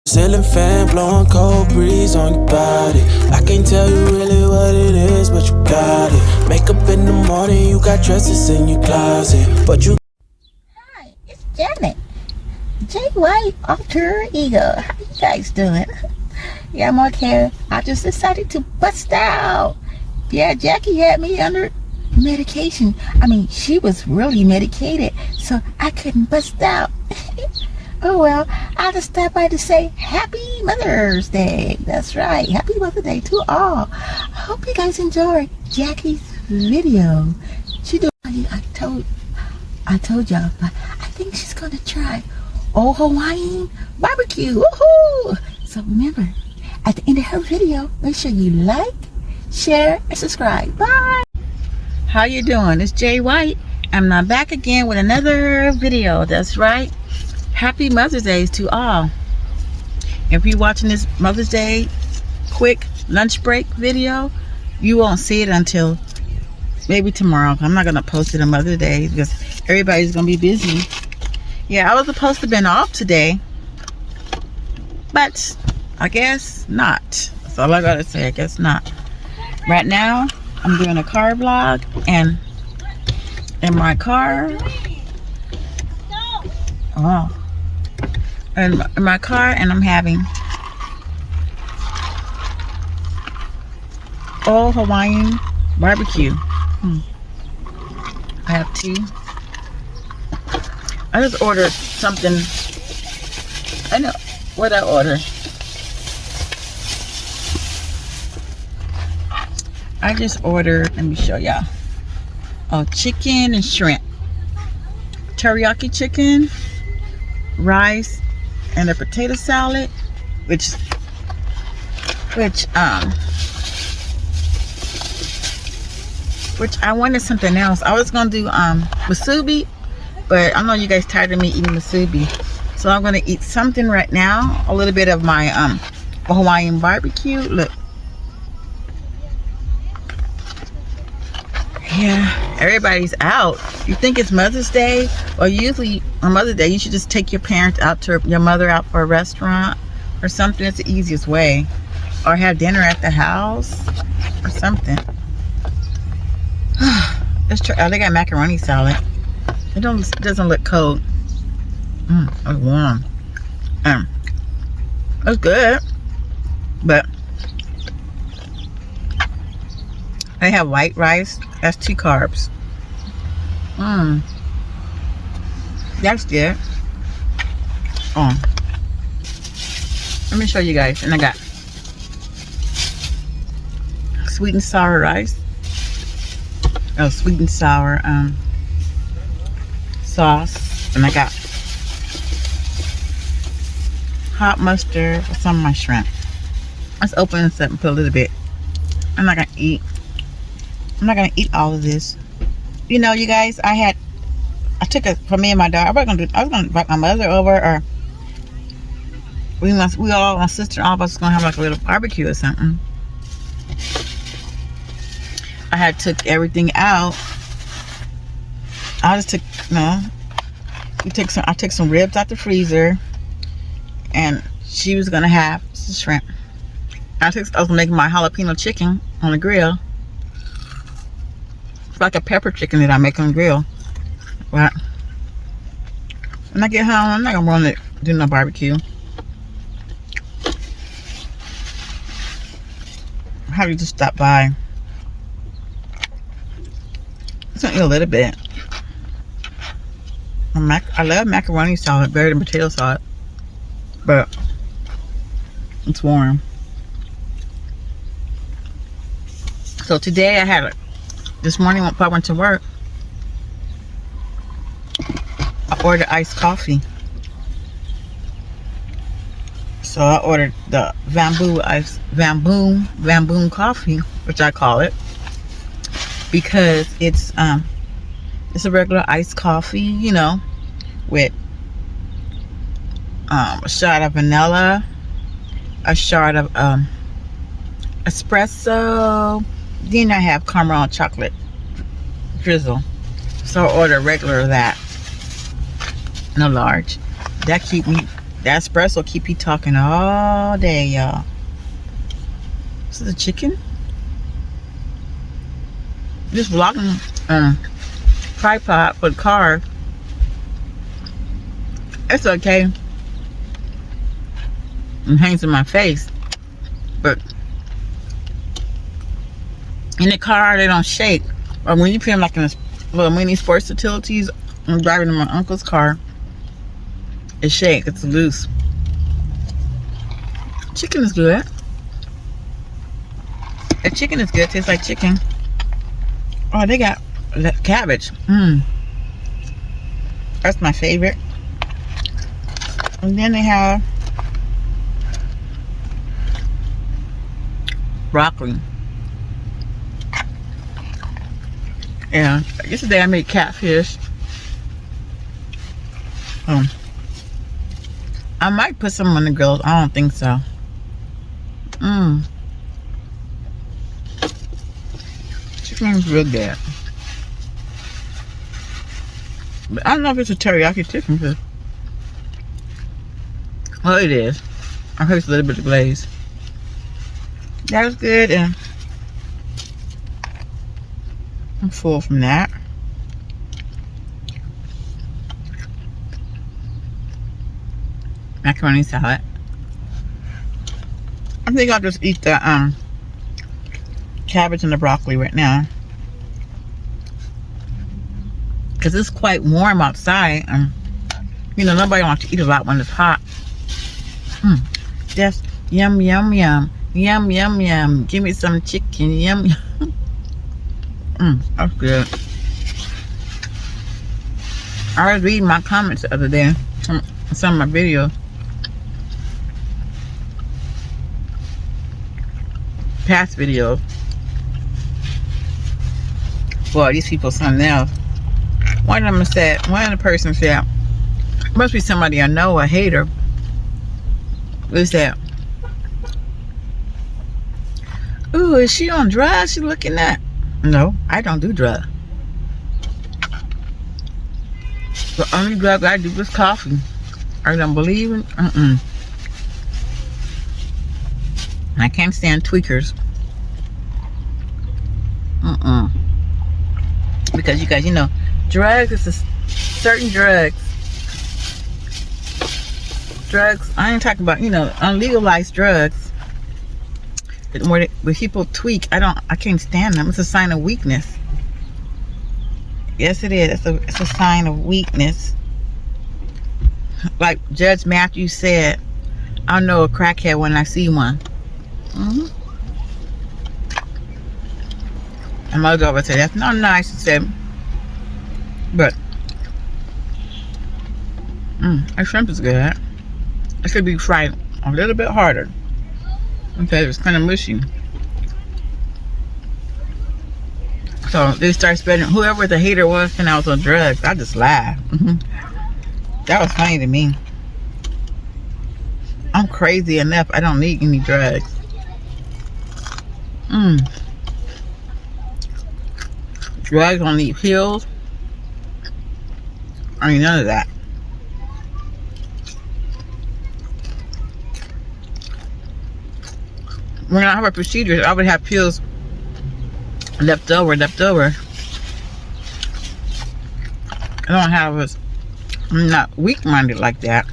Ceiling fan blowing cold breeze on your body. I can't tell you really what it is, but you got it. Makeup in the morning, you got dresses in your closet, but you. Hi, it's Janet. J White Alter Ego. How you guys doing? Yeah, I'm okay. I just decided to bust out. Yeah, Jackie had me under medication. I mean, she was really medicated, so I couldn't bust out. Oh well, I just stopped by to say Happy Mother's Day. That's right, Happy Mother's Day to all. I hope you guys enjoyed Jackie's video. She do. I told y'all, but I think she's gonna try Ono Hawaiian BBQ. Woohoo! So remember, at the end of her video, make sure you like, share, and subscribe. Bye. How you doing? It's Jay White. I'm now back again with another video. That's right. Happy Mother's Day to all. If you're watching this Mother's Day quick lunch break video, you won't see it until maybe tomorrow. I'm not gonna post it on Mother's Day because everybody's gonna be busy. Yeah, I was supposed to have been off today, but I guess not. That's all I gotta say. I guess not. Right now, I'm doing a car vlog, and in my car, in my car, and I'm having Ono Hawaiian BBQ. I have two. I just ordered something. I know what I ordered. I just ordered, let me show y'all. Oh, chicken and shrimp. Teriyaki chicken, rice, and a potato salad, which I wanted something else. I was gonna do musubi, but I know you guys tired of me eating musubi, so I'm gonna eat something right now. A little bit of my Hawaiian barbecue. Look, yeah, everybody's out. You think it's Mother's Day? Or usually on Mother's Day, you should just take your parents out to your mother out for a restaurant or something. It's the easiest way. Or have dinner at the house or something. Let's try. Oh, they got macaroni salad. It doesn't look cold. It's warm. It's good, but they have white rice. That's 2 carbs. That's good. Let me show you guys. And I got sweet and sour rice. Oh, sweet and sour sauce. And I got hot mustard for some of my shrimp. Let's open this up and put a little bit. I'm not gonna eat all of this. You know, you guys, I took it for me and my daughter. I was gonna invite my mother over, or my sister, all of us gonna have like a little barbecue or something. I had took everything out. I just took, I took some ribs out the freezer, and she was gonna have some shrimp. I was making my jalapeno chicken on the grill. It's like a pepper chicken that I make on the grill. But when I get home, I'm not gonna want to do no barbecue. How do you just stop by? It's gonna eat a little bit. I love macaroni salad better than potato salad, but it's warm. So today I had this morning when I went to work, I ordered iced coffee. So I ordered the Vamboom coffee, which I call it, because it's a regular iced coffee, you know, with a shot of vanilla, a shot of espresso, then I have caramel chocolate drizzle. So I ordered a regular of that, no large. That keep me That espresso keep you talking all day, y'all. This is a chicken. This vlogging tripod for the car. It's okay. It hangs in my face, but in the car they don't shake. Or when you put them like in a little mini sports utilities, I'm driving in my uncle's car. It shakes. It's loose. Chicken is good. The chicken is good. Tastes like chicken. Oh, they got cabbage. That's my favorite. And then they have broccoli. And yesterday I made catfish. I might put some on the grill. I don't think so. Chicken is real good. But I don't know if it's a teriyaki chicken. Well, it is. I heard it's a little bit of glaze. That was good, and I'm full from that. Macaroni salad. I think I'll just eat the cabbage and the broccoli right now, because it's quite warm outside, and you know nobody wants to eat a lot when it's hot. Just yum yum yum yum yum yum. Give me some chicken. Yum yum. That's good. I was reading my comments the other day on some of my videos. Past videos. Well, these people something else. One of the person said, must be somebody I know, a hater. What's that? Ooh, is she on drugs? She looking at? No, I don't do drugs. The only drug I do is coffee. I don't believe in. I can't stand tweakers. Because you guys, you know, drugs is a certain drugs. Drugs, I ain't talking about, you know, unlegalized drugs. When people tweak, I can't stand them. It's a sign of weakness. Yes, it is. It's a sign of weakness. Like Judge Matthew said, I know a crackhead when I see one. And my daughter said, that's not nice. She said, but that shrimp is good. It should be fried a little bit harder. Okay, it's kind of mushy. So they start spreading. Whoever the hater was when I was on drugs, I just laughed. That was funny to me. I'm crazy enough. I don't need any drugs. Drugs don't need pills. I mean, none of that. When I have a procedure, I would have pills left over. I don't have I'm not weak-minded like that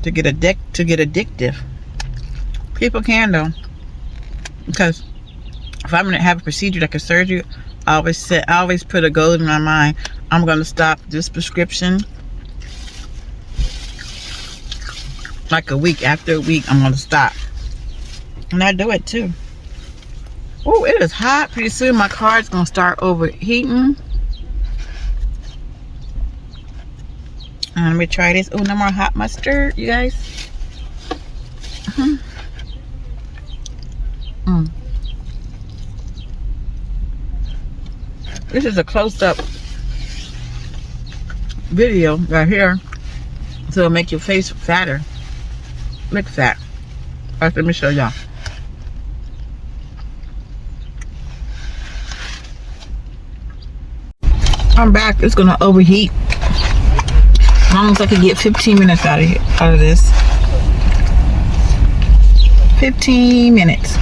to get addictive. People can though, because if I'm gonna have a procedure like a surgery, I always put a goal in my mind. I'm gonna stop this prescription like a week. After a week, I'm gonna stop, and I do it too. Oh, it is hot. Pretty soon my car's gonna start overheating. Let me try this. Oh, no more hot mustard, you guys. This is a close-up video right here, so it'll make your face fatter. Look fat. Let me show y'all. I'm back. It's gonna overheat. As long as I can get 15 minutes out of this. 15 minutes.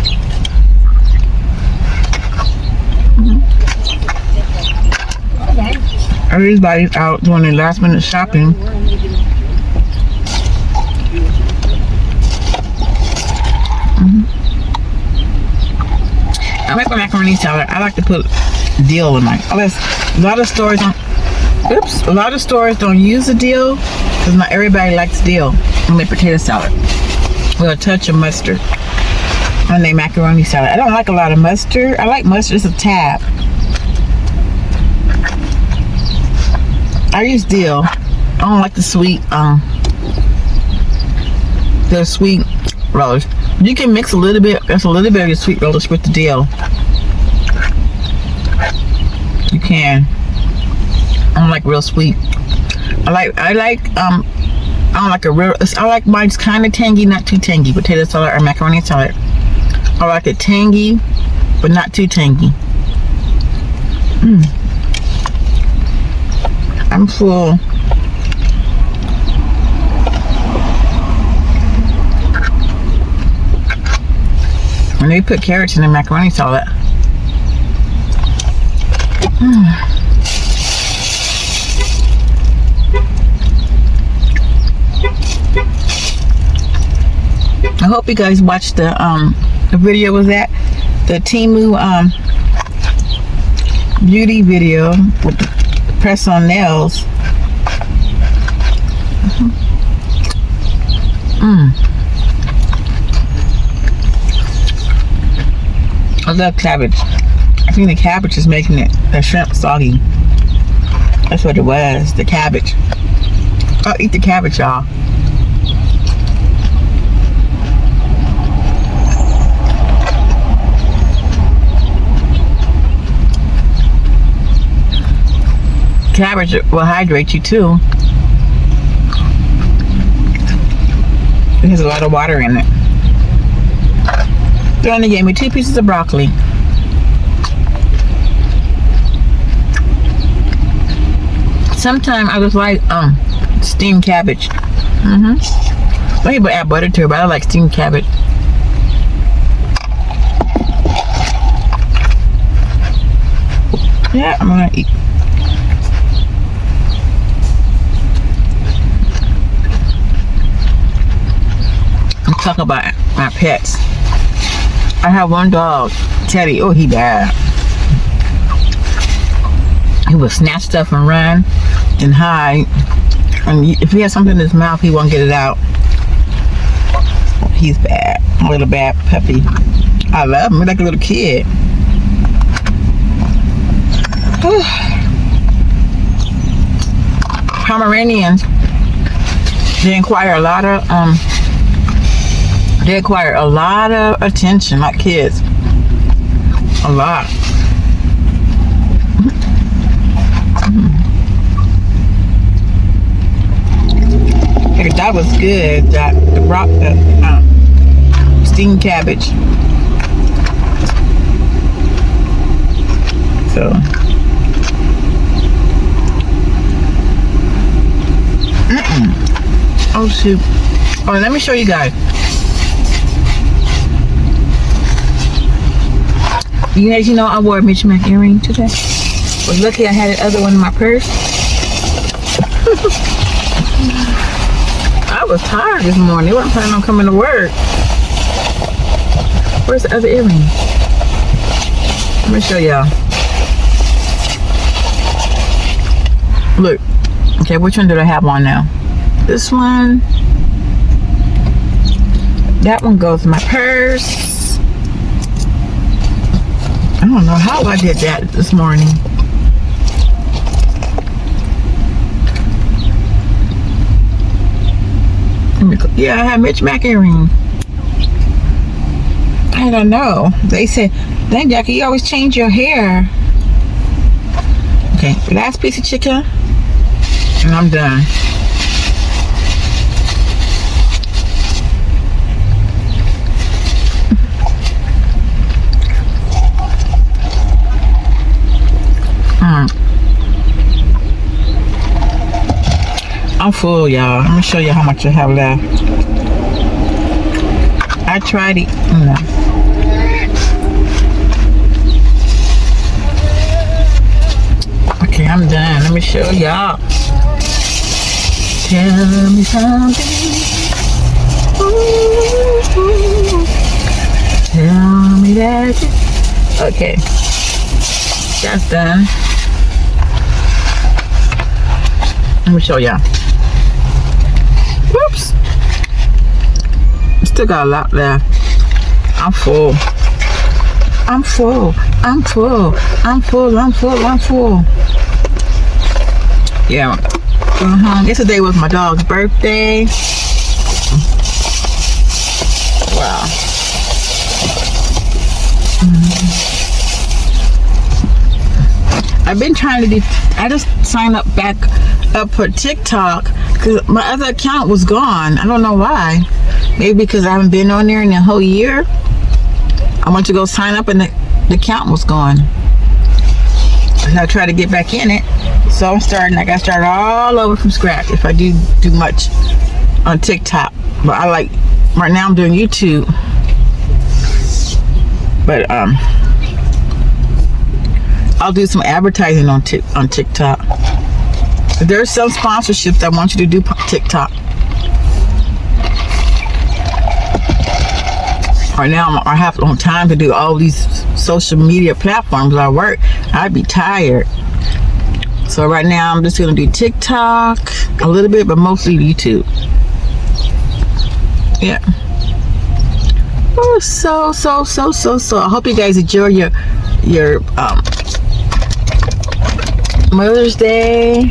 Everybody's out doing their last minute shopping. I like my macaroni salad. I like to put dill in mine. A lot of stores don't use the dill because not everybody likes dill in their potato salad. With a touch of mustard on their macaroni salad. I don't like a lot of mustard. I like mustard. It's a tab. I use dill. I don't like the sweet relish. You can mix a little bit. There's a little bit of sweet relish with the dill. You can. I don't like real sweet. I don't like a real. I like mine's kind of tangy, not too tangy. Potato salad or macaroni salad. I like it tangy, but not too tangy. I'm full. And they put carrots in the macaroni salad. I hope you guys watched the video. Was that the Temu beauty video with the press on nails? I love cabbage. I think the cabbage is making the shrimp soggy. That's what it was, the cabbage. I'll eat the cabbage, y'all. Cabbage will hydrate you too. It has a lot of water in it. They only gave me 2 pieces of broccoli. Sometimes I just like steamed cabbage. Some people add butter to it, but I like steamed cabbage. Yeah, I'm gonna eat. Let's talk about my pets. I have one dog, Teddy. Oh, he bad. He will snatch stuff and run and hide. And if he has something in his mouth, he won't get it out. He's bad. A little bad puppy. I love him. He's like a little kid. Pomeranians, they require a lot of attention, like kids. A lot. Hey, that was good. The steamed cabbage. So. Oh shoot. Oh, let me show you guys. You guys, you know I wore a Mitch Mac earring today. Was lucky I had the other one in my purse. I was tired this morning. They weren't planning on coming to work. Where's the other earring? Let me show y'all. Look. Okay, which one did I have on now? This one. That one goes in my purse. I don't know how I did that this morning. Yeah, I have Mitch Mac earring. I don't know. They said, dang Jackie, you always change your hair. Okay, last piece of chicken. And I'm done. I'm full, y'all. Let me show you how much I have left. I I tried it. No. Okay, I'm done. Let me show y'all. Tell me something. Ooh, tell me that. Okay, that's done. Let me show y'all. Whoops. Still got a lot left. I'm full. I'm full. I'm full. I'm full. I'm full. I'm full. Yeah. Yesterday was my dog's birthday. Wow. I've been trying to do. I just signed up back up for TikTok because my other account was gone. I don't know why. Maybe because I haven't been on there in a whole year. I went to go sign up and the account was gone. And I tried to get back in it. So I'm starting. I got to start all over from scratch if I do much on TikTok. But I like right now I'm doing YouTube. But I'll do some advertising on TikTok. There's some sponsorships I want you to do TikTok. Right now I have no time to do all these social media platforms. I work. I'd be tired. So right now I'm just gonna do TikTok a little bit, but mostly YouTube. Yeah. Oh, so. I hope you guys enjoy your Mother's Day.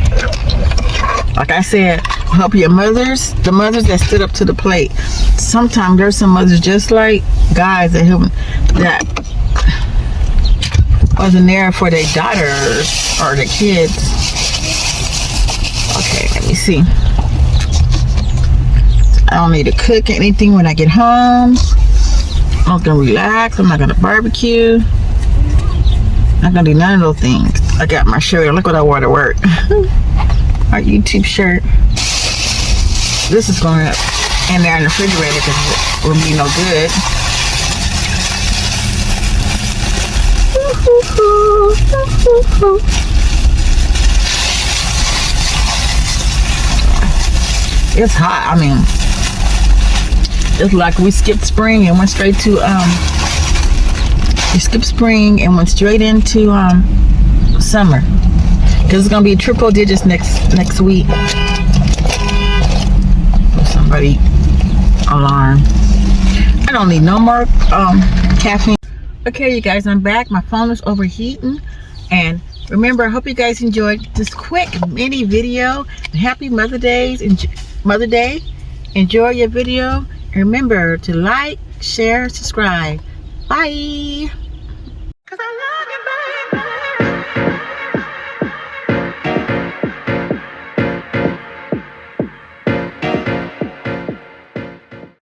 Like I said, I hope your mothers, the mothers that stood up to the plate. Sometimes there's some mothers just like guys that wasn't there for their daughters or their kids. Okay, let me see. I don't need to cook anything when I get home. I'm not gonna relax. I'm not gonna barbecue. I'm not gonna do none of those things. I got my shirt. Look what I wore to work. Our YouTube shirt. This is going up in there in the refrigerator because it will be no good. It's hot. I mean, it's like we skipped spring and went straight to we skipped spring and went straight into summer, because it's gonna be triple digits next week. Somebody alarm. I don't need no more caffeine. Okay, you guys, I'm back. My phone is overheating, and remember, I hope you guys enjoyed this quick mini video. Happy Mother Day. Enjoy your video, and remember to like, share, subscribe. Bye.